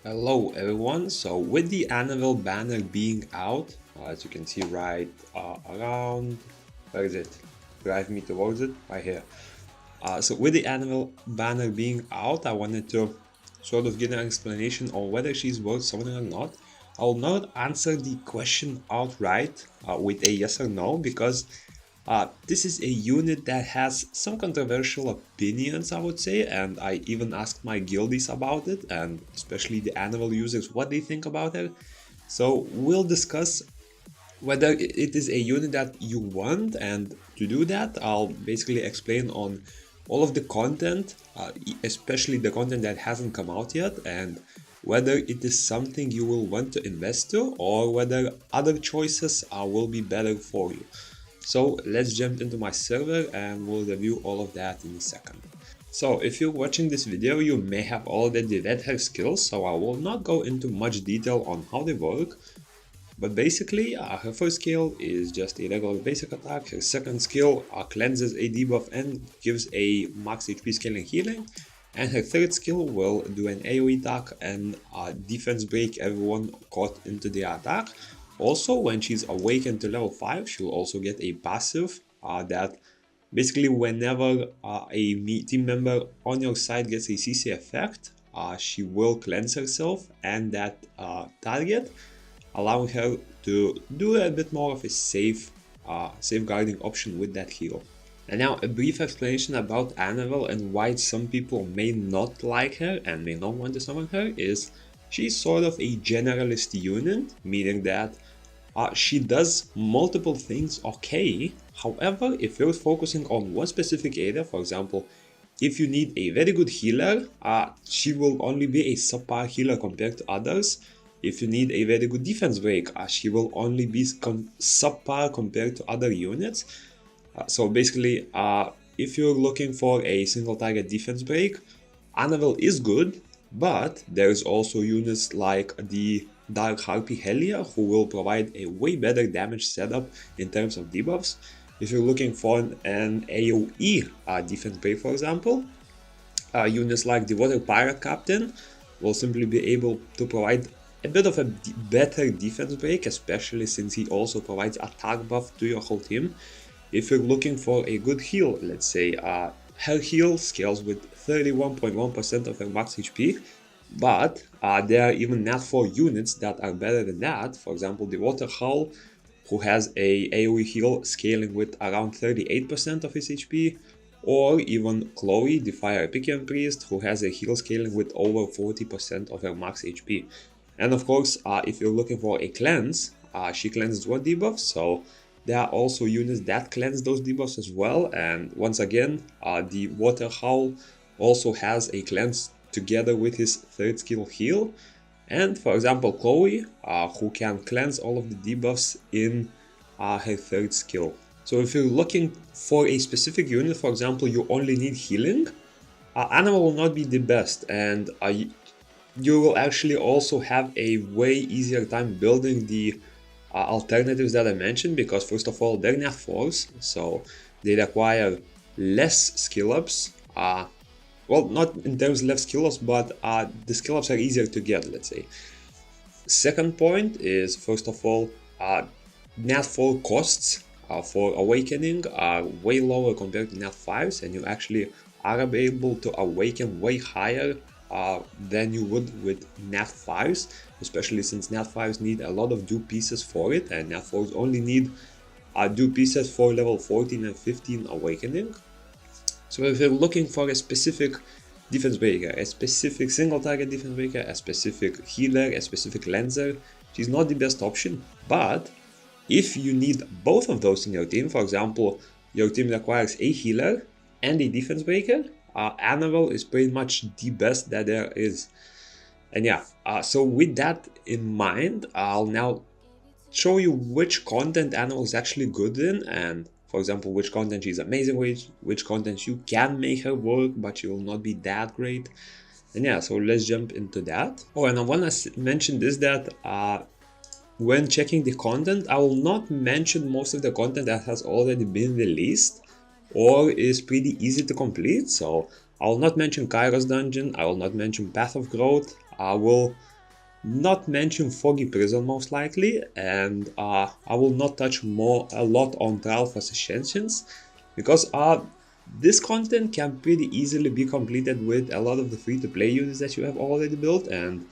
Hello everyone, so with the ANAVEL banner being out, as you can see right around, where is it? Drive me towards it, right here. So with the ANAVEL banner being out, I wanted to sort of get an explanation on whether she's worth something or not. I will not answer the question outright with a yes or no, because this is a unit that has some controversial opinions, I would say, and I even asked my guildies about it, and especially the ANAVEL users, what they think about it. So we'll discuss whether it is a unit that you want, and to do that, I'll basically explain on all of the content, especially the content that hasn't come out yet, and whether it is something you will want to invest to, or whether other choices will be better for you. So let's jump into my server and we'll review all of that in a second. So if you're watching this video, you may have already read her skills, so I will not go into much detail on how they work. But basically, her first skill is just a regular basic attack. Her second skill cleanses a debuff and gives a max HP scaling healing. And her third skill will do an AoE attack and defense break everyone caught into the attack. Also, when she's awakened to level 5, she'll also get a passive that basically whenever a team member on your side gets a CC effect, she will cleanse herself and that target, allowing her to do a bit more of a safeguarding option with that heal. And now a brief explanation about ANAVEL and why some people may not like her and may not want to summon her is she's sort of a generalist unit, meaning that she does multiple things okay. However, if you're focusing on one specific area, for example, if you need a very good healer, she will only be a subpar healer compared to others. If you need a very good defense break, she will only be subpar compared to other units. So basically, if you're looking for a single target defense break, ANAVEL is good, but there's also units like the Dark Harpy Helia who will provide a way better damage setup in terms of debuffs. If you're looking for an AoE defense break, for example, units like the Water Pirate Captain will simply be able to provide a bit of a better defense break, especially since he also provides attack buff to your whole team. If you're looking for a good heal, let's say her heal scales with 31.1% of her max HP, but there are even nat 4 units that are better than that. For example, the Water Hull, who has a AoE heal scaling with around 38% of his HP, or even Chloe, the Fire Epician Priest, who has a heal scaling with over 40% of her max HP. And of course, if you're looking for a cleanse, she cleanses one debuff, so there are also units that cleanse those debuffs as well. And once again, the Water Howl also has a cleanse together with his third skill heal. And for example, Chloe, who can cleanse all of the debuffs in her third skill. So if you're looking for a specific unit, for example, you only need healing, ANAVEL will not be the best, and you will actually also have a way easier time building the alternatives that I mentioned, because first of all, they're nat 4s, so they require less skill ups. Well, not in terms of less skill ups, but the skill ups are easier to get, let's say. Second point is, first of all, nat 4 costs for awakening are way lower compared to nat 5s, and you actually are able to awaken way higher than you would with nat 5s, especially since nat 5s need a lot of dupe pieces for it, and nat 4s only need dupe pieces for level 14 and 15 awakening. So if you're looking for a specific defense breaker, a specific single target defense breaker, a specific healer, a specific cleanser, she's not the best option. But if you need both of those in your team, for example, your team requires a healer and a defense breaker, ANAVEL is pretty much the best that there is. And yeah, so with that in mind, I'll now show you which content ANAVEL is actually good in, and for example, which content she's amazing with, which content you can make her work, but she will not be that great. And yeah, so let's jump into that. Oh, and I want to mention this, that when checking the content, I will not mention most of the content that has already been released or is pretty easy to complete. So I will not mention Caiross dungeon, I will not mention Path of Growth, I will not mention Foggy Prison most likely, and I will not touch a lot on Trial for Ascensions, because this content can pretty easily be completed with a lot of the free-to-play units that you have already built, and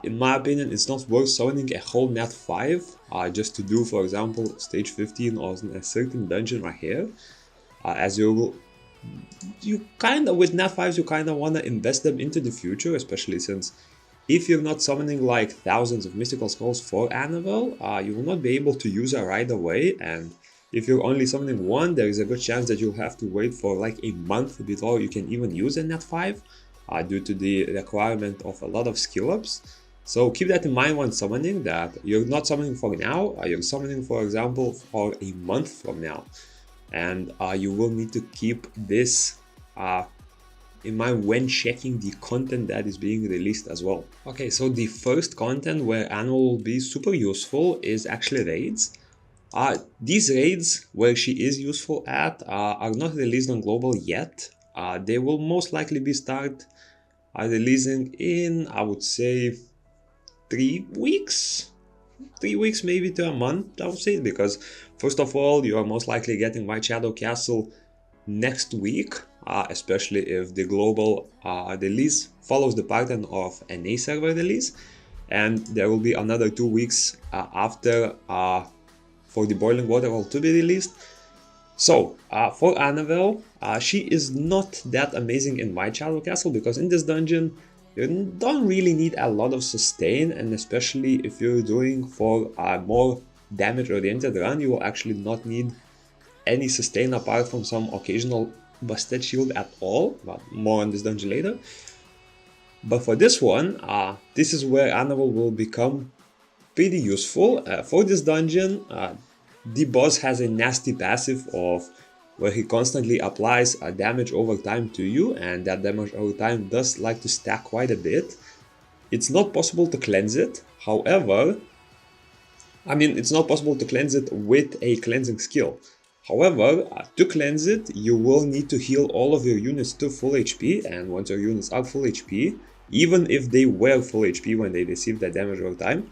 in my opinion, it's not worth summoning a whole Nat 5 just to do, for example, stage 15 or a certain dungeon right here, as you kind of, with Nat 5s, you kind of want to invest them into the future, especially since if you're not summoning like thousands of mystical scrolls for ANAVEL, you will not be able to use it right away, and if you're only summoning one, there is a good chance that you'll have to wait for like a month before you can even use a Nat 5, due to the requirement of a lot of skill ups. So keep that in mind when summoning, that you're not summoning for now, you're summoning, for example, for a month from now. And you will need to keep this in mind when checking the content that is being released as well. Okay, so the first content where ANAVEL will be super useful is actually raids. These raids where she is useful at are not released on global yet. They will most likely be releasing in, I would say, 3 weeks? 3 weeks, maybe to a month, I would say, because first of all, you are most likely getting White Shadow Castle next week, especially if the global release follows the pattern of an A server release, and there will be another 2 weeks after for the Boiling Water Hall to be released. So for ANAVEL, she is not that amazing in White Shadow Castle, because in this dungeon you don't really need a lot of sustain, and especially if you're doing for a more damage oriented run, you will actually not need any sustain apart from some occasional busted shield at all, but more on this dungeon later. But for this one, this is where ANAVEL will become pretty useful. For this dungeon, the boss has a nasty passive of where he constantly applies damage over time to you, and that damage over time does like to stack quite a bit. It's not possible to cleanse it, however, it's not possible to cleanse it with a cleansing skill. However, to cleanse it, you will need to heal all of your units to full HP, and once your units are full HP, even if they were full HP when they received that damage over time,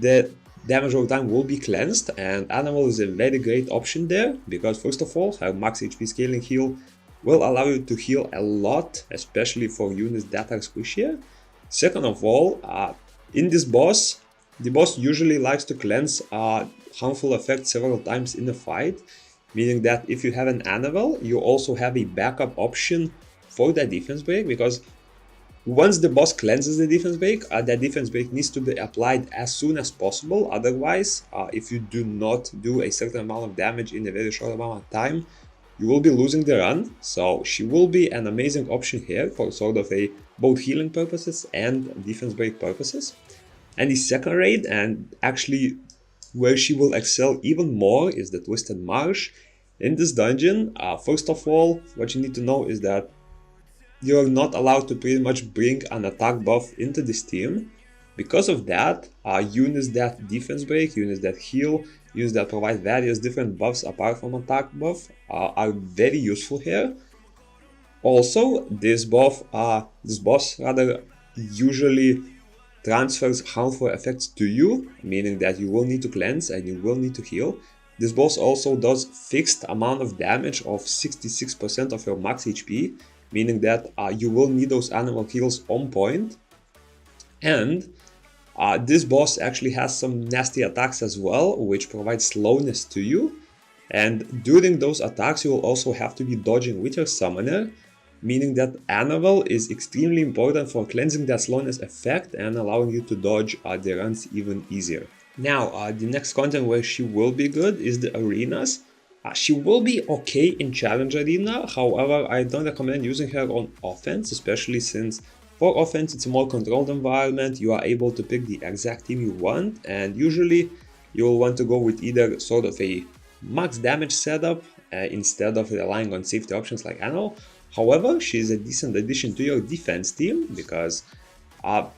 the damage over time will be cleansed, and ANAVEL is a very great option there, because first of all, her max HP scaling heal will allow you to heal a lot, especially for units that are squishier. Second of all, in this boss, the boss usually likes to cleanse harmful effects several times in the fight, meaning that if you have an ANAVEL, you also have a backup option for that defense break, because once the boss cleanses the defense break, that defense break needs to be applied as soon as possible. Otherwise, if you do not do a certain amount of damage in a very short amount of time, you will be losing the run. So she will be an amazing option here for sort of a both healing purposes and defense break purposes. And the second raid, and actually where she will excel even more, is the Twisted Marsh. In this dungeon, first of all, what you need to know is that you're not allowed to pretty much bring an attack buff into this team. Because of that, units that defense break, units that heal, units that provide various different buffs apart from attack buff are very useful here. Also, this boss usually transfers harmful effects to you, meaning that you will need to cleanse and you will need to heal. This boss also does fixed amount of damage of 66% of your max HP, meaning that you will need those ANAVEL heals on point. And this boss actually has some nasty attacks as well, which provide slowness to you. And during those attacks, you will also have to be dodging with your summoner, meaning that ANAVEL is extremely important for cleansing that slowness effect and allowing you to dodge the runs even easier. Now, the next content where she will be good is the arenas. She will be okay in Challenge Arena, however, I don't recommend using her on offense, especially since for offense it's a more controlled environment, you are able to pick the exact team you want, and usually you will want to go with either sort of a max damage setup instead of relying on safety options like ANAVEL. However, she is a decent addition to your defense team, because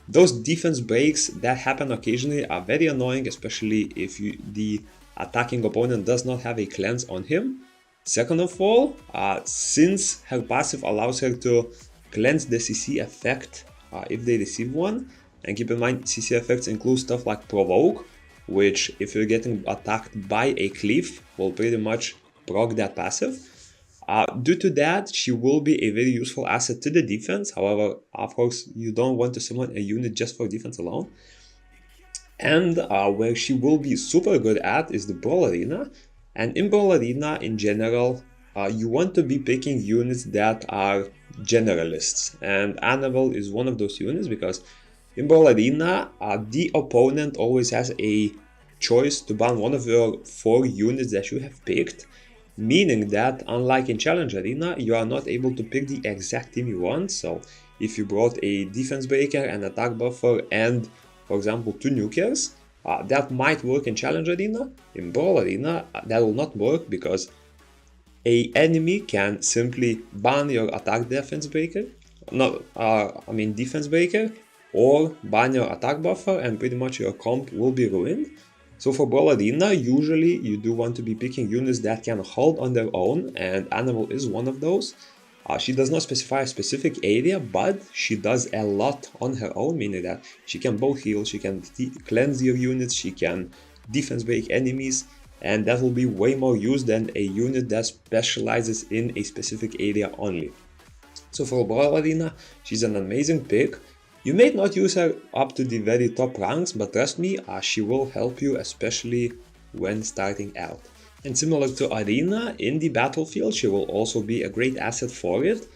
those defense breaks that happen occasionally are very annoying, especially if the attacking opponent does not have a cleanse on him. Second of all, since her passive allows her to cleanse the CC effect if they receive one, And keep in mind, CC effects include stuff like Provoke, which if you're getting attacked by a cliff, will pretty much proc that passive. Due to that, she will be a very useful asset to the defense. However, of course, you don't want to summon a unit just for defense alone. And where she will be super good at is the Brawl Arena. And in Brawl Arena, in general, you want to be picking units that are generalists. And ANAVEL is one of those units because in Brawl Arena, the opponent always has a choice to ban one of your 4 units that you have picked. Meaning that, unlike in Challenge Arena, you are not able to pick the exact team you want. So if you brought a defense breaker, an attack buffer, and for example 2 nukers, that might work in Challenge Arena. In Brawl Arena, that will not work because a enemy can simply ban your attack defense breaker, defense breaker, or ban your attack buffer, and pretty much your comp will be ruined. So for Brawl Arena, usually you do want to be picking units that can hold on their own, and ANAVEL is one of those. She does not specify a specific area, but she does a lot on her own, meaning that she can both heal, she can cleanse your units, she can defense break enemies, and that will be way more used than a unit that specializes in a specific area only. So for Brawl Arena, she's an amazing pick. You may not use her up to the very top ranks, but trust me, she will help you, especially when starting out. And similar to Arena, in the battlefield, she will also be a great asset for it.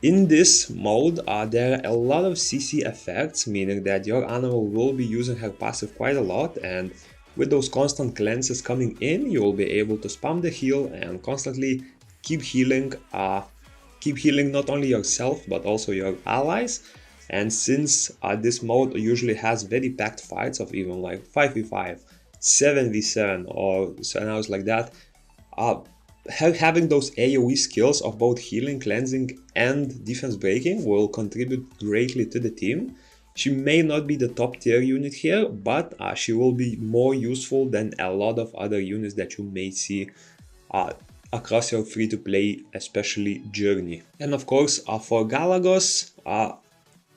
In this mode, there are a lot of CC effects, meaning that your animal will be using her passive quite a lot, and with those constant cleanses coming in, you will be able to spam the heal and constantly keep healing not only yourself, but also your allies. And since this mode usually has very packed fights of even like 5v5, 7v7 or scenarios like that, having those AoE skills of both healing, cleansing and defense breaking will contribute greatly to the team. She may not be the top tier unit here, but she will be more useful than a lot of other units that you may see across your free-to-play, especially Journey. And of course, for Galagos,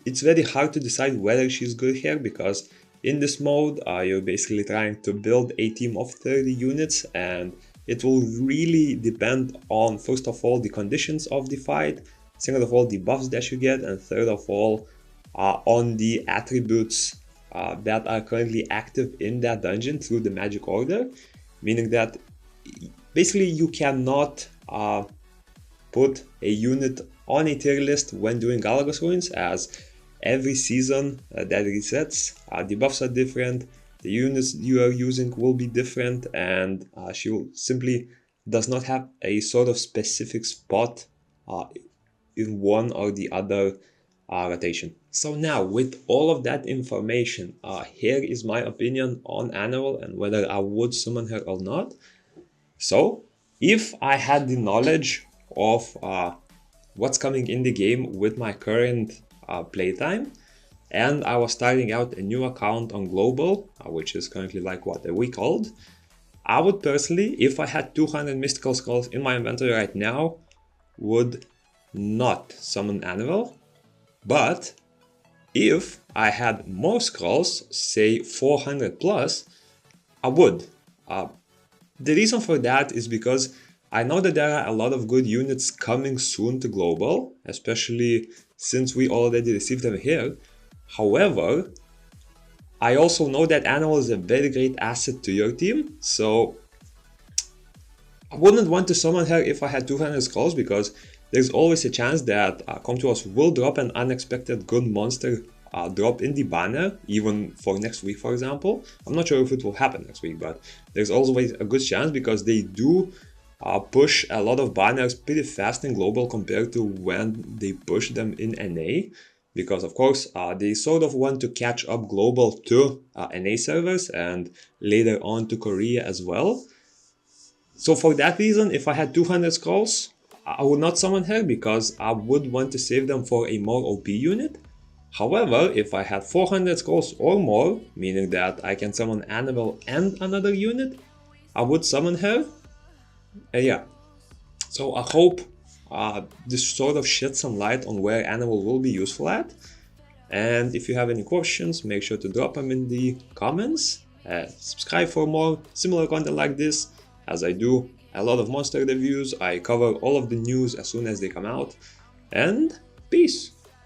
it's very hard to decide whether she's good here because in this mode, you're basically trying to build a team of 30 units, and it will really depend on, first of all, the conditions of the fight, second of all, the buffs that you get, and third of all, on the attributes that are currently active in that dungeon through the magic order, meaning that basically you cannot put a unit on a tier list when doing Galagos ruins, as every season that resets, the buffs are different, the units you are using will be different, and she simply does not have a sort of specific spot in one or the other rotation. So now, with all of that information, here is my opinion on ANAVEL and whether I would summon her or not. So, if I had the knowledge of what's coming in the game with my current playtime, and I was starting out a new account on Global, which is currently like a week old, I would personally, if I had 200 mystical scrolls in my inventory right now, would not summon ANAVEL. But if I had more scrolls, say 400 plus, I would. The reason for that is because I know that there are a lot of good units coming soon to Global, especially since we already received them here. However, I also know that ANAVEL is a very great asset to your team, so I wouldn't want to summon her if I had 200 scrolls, because there's always a chance that ChroniclesTOA will drop an unexpected good monster drop in the banner, even for next week, for example. I'm not sure if it will happen next week, but there's always a good chance because they do push a lot of banners pretty fast in Global compared to when they push them in NA. Because of course, they sort of want to catch up Global to NA servers and later on to Korea as well. So for that reason, if I had 200 scrolls, I would not summon her because I would want to save them for a more OP unit. However, if I had 400 scrolls or more, meaning that I can summon ANAVEL and another unit, I would summon her. Yeah. So I hope this sort of sheds some light on where ANAVEL will be useful at. And if you have any questions, make sure to drop them in the comments. Subscribe for more similar content like this, as I do a lot of monster reviews. I cover all of the news as soon as they come out. And peace!